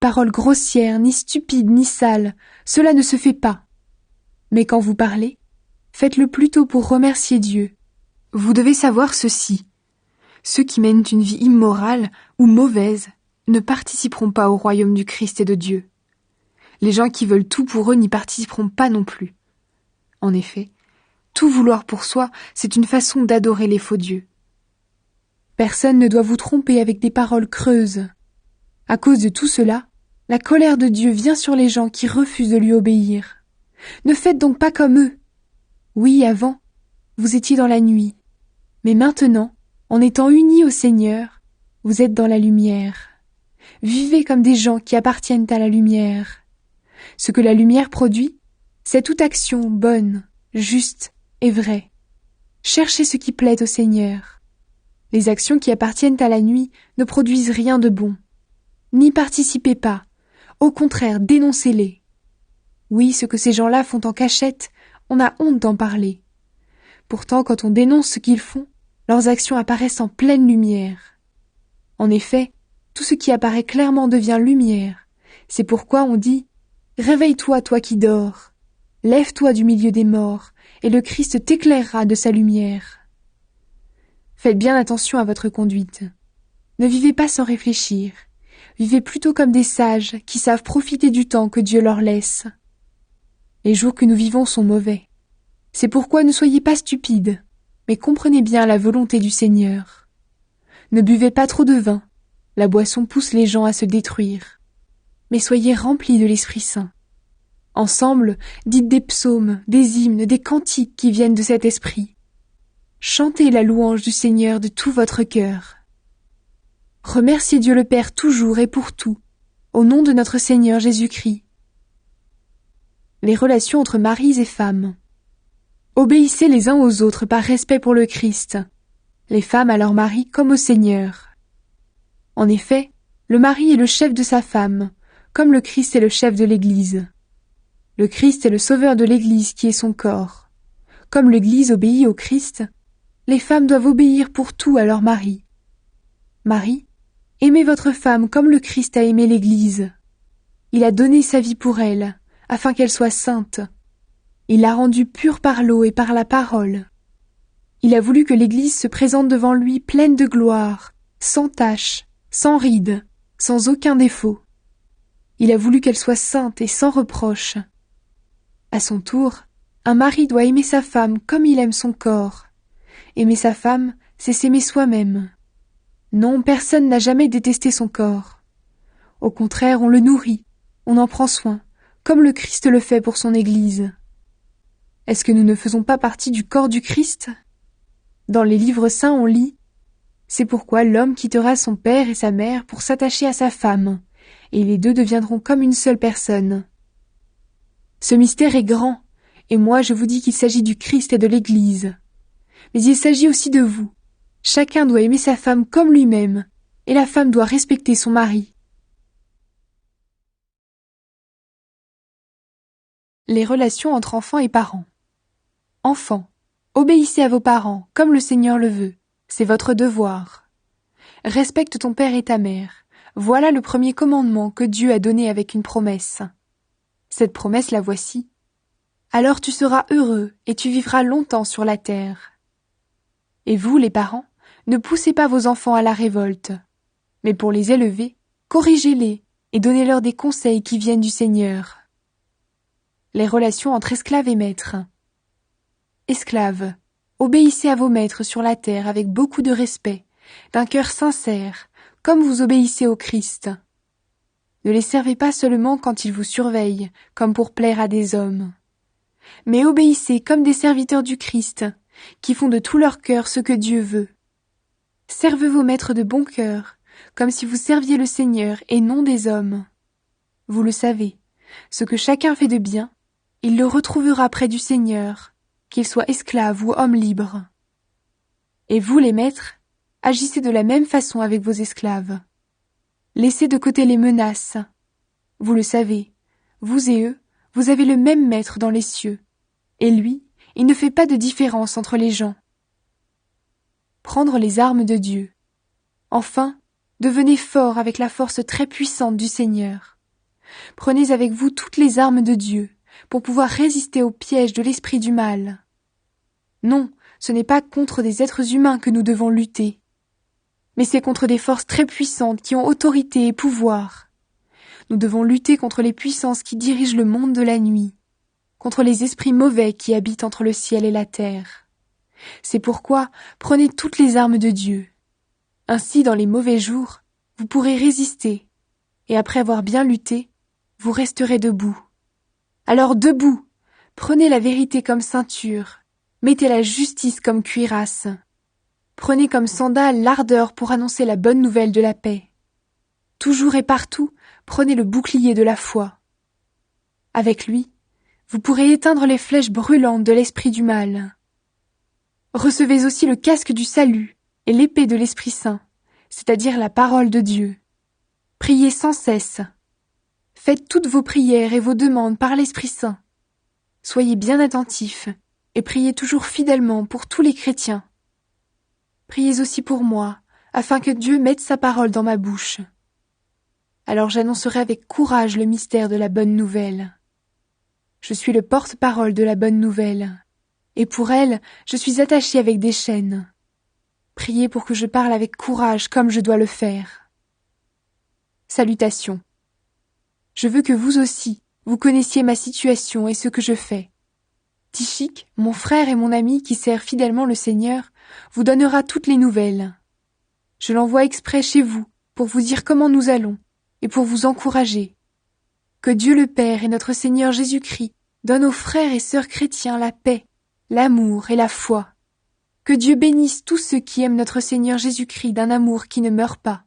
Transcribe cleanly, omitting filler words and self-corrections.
paroles grossières, ni stupides, ni sales, cela ne se fait pas. Mais quand vous parlez, faites-le plutôt pour remercier Dieu. Vous devez savoir ceci. Ceux qui mènent une vie immorale ou mauvaise ne participeront pas au royaume du Christ et de Dieu. Les gens qui veulent tout pour eux n'y participeront pas non plus. En effet, tout vouloir pour soi, c'est une façon d'adorer les faux dieux. Personne ne doit vous tromper avec des paroles creuses. À cause de tout cela, la colère de Dieu vient sur les gens qui refusent de lui obéir. Ne faites donc pas comme eux. Oui, avant, vous étiez dans la nuit. Mais maintenant, en étant unis au Seigneur, vous êtes dans la lumière. Vivez comme des gens qui appartiennent à la lumière. Ce que la lumière produit, c'est toute action bonne, juste et vraie. Cherchez ce qui plaît au Seigneur. Les actions qui appartiennent à la nuit ne produisent rien de bon. N'y participez pas. Au contraire, dénoncez-les. Oui, ce que ces gens-là font en cachette, on a honte d'en parler. Pourtant, quand on dénonce ce qu'ils font, leurs actions apparaissent en pleine lumière. En effet, tout ce qui apparaît clairement devient lumière. C'est pourquoi on dit « Réveille-toi, toi qui dors. Lève-toi du milieu des morts, et le Christ t'éclairera de sa lumière. » Faites bien attention à votre conduite. Ne vivez pas sans réfléchir. Vivez plutôt comme des sages qui savent profiter du temps que Dieu leur laisse. Les jours que nous vivons sont mauvais. C'est pourquoi ne soyez pas stupides, mais comprenez bien la volonté du Seigneur. Ne buvez pas trop de vin, la boisson pousse les gens à se détruire. Mais soyez remplis de l'Esprit Saint. Ensemble, dites des psaumes, des hymnes, des cantiques qui viennent de cet esprit. Chantez la louange du Seigneur de tout votre cœur. Remerciez Dieu le Père toujours et pour tout, au nom de notre Seigneur Jésus-Christ. Les relations entre maris et femmes. Obéissez les uns aux autres par respect pour le Christ, les femmes à leur mari comme au Seigneur. En effet, le mari est le chef de sa femme, comme le Christ est le chef de l'Église. Le Christ est le sauveur de l'Église qui est son corps. Comme l'Église obéit au Christ, les femmes doivent obéir pour tout à leur mari. Mari, aimez votre femme comme le Christ a aimé l'Église. Il a donné sa vie pour elle, afin qu'elle soit sainte. Il l'a rendue pure par l'eau et par la parole. Il a voulu que l'Église se présente devant lui pleine de gloire, sans tache, sans ride, sans aucun défaut. Il a voulu qu'elle soit sainte et sans reproche. À son tour, un mari doit aimer sa femme comme il aime son corps. Aimer sa femme, c'est s'aimer soi-même. Non, personne n'a jamais détesté son corps. Au contraire, on le nourrit, on en prend soin, comme le Christ le fait pour son Église. Est-ce que nous ne faisons pas partie du corps du Christ ? Dans les livres saints, on lit « C'est pourquoi l'homme quittera son père et sa mère pour s'attacher à sa femme, et les deux deviendront comme une seule personne. » Ce mystère est grand, et moi je vous dis qu'il s'agit du Christ et de l'Église. Mais il s'agit aussi de vous. Chacun doit aimer sa femme comme lui-même, et la femme doit respecter son mari. Les relations entre enfants et parents. Enfants, obéissez à vos parents comme le Seigneur le veut. C'est votre devoir. Respecte ton père et ta mère. Voilà le premier commandement que Dieu a donné avec une promesse. Cette promesse la voici. Alors tu seras heureux et tu vivras longtemps sur la terre. Et vous, les parents, ne poussez pas vos enfants à la révolte. Mais pour les élever, corrigez-les et donnez-leur des conseils qui viennent du Seigneur. Les relations entre esclaves et maîtres. Esclaves, obéissez à vos maîtres sur la terre avec beaucoup de respect, d'un cœur sincère, comme vous obéissez au Christ. Ne les servez pas seulement quand ils vous surveillent, comme pour plaire à des hommes. Mais obéissez comme des serviteurs du Christ, qui font de tout leur cœur ce que Dieu veut. Servez vos maîtres de bon cœur, comme si vous serviez le Seigneur et non des hommes. Vous le savez, ce que chacun fait de bien, il le retrouvera près du Seigneur, qu'il soit esclave ou homme libre. Et vous, les maîtres, agissez de la même façon avec vos esclaves. Laissez de côté les menaces. Vous le savez, vous et eux, vous avez le même maître dans les cieux, et lui, il ne fait pas de différence entre les gens. Prendre les armes de Dieu. Enfin, devenez forts avec la force très puissante du Seigneur. Prenez avec vous toutes les armes de Dieu, pour pouvoir résister au piège de l'esprit du mal. Non, ce n'est pas contre des êtres humains que nous devons lutter, mais c'est contre des forces très puissantes qui ont autorité et pouvoir. Nous devons lutter contre les puissances qui dirigent le monde de la nuit, contre les esprits mauvais qui habitent entre le ciel et la terre. C'est pourquoi prenez toutes les armes de Dieu. Ainsi, dans les mauvais jours, vous pourrez résister, et après avoir bien lutté, vous resterez debout. Alors debout, prenez la vérité comme ceinture, mettez la justice comme cuirasse. Prenez comme sandales l'ardeur pour annoncer la bonne nouvelle de la paix. Toujours et partout, prenez le bouclier de la foi. Avec lui, vous pourrez éteindre les flèches brûlantes de l'esprit du mal. Recevez aussi le casque du salut et l'épée de l'Esprit Saint, c'est-à-dire la parole de Dieu. Priez sans cesse. Faites toutes vos prières et vos demandes par l'Esprit Saint. Soyez bien attentifs et priez toujours fidèlement pour tous les chrétiens. Priez aussi pour moi, afin que Dieu mette sa parole dans ma bouche. Alors j'annoncerai avec courage le mystère de la bonne nouvelle. Je suis le porte-parole de la bonne nouvelle, et pour elle, je suis attaché avec des chaînes. Priez pour que je parle avec courage comme je dois le faire. Salutations. Je veux que vous aussi, vous connaissiez ma situation et ce que je fais. Tychik, mon frère et mon ami qui sert fidèlement le Seigneur, vous donnera toutes les nouvelles. Je l'envoie exprès chez vous pour vous dire comment nous allons et pour vous encourager. Que Dieu le Père et notre Seigneur Jésus-Christ donnent aux frères et sœurs chrétiens la paix, l'amour et la foi. Que Dieu bénisse tous ceux qui aiment notre Seigneur Jésus-Christ d'un amour qui ne meurt pas.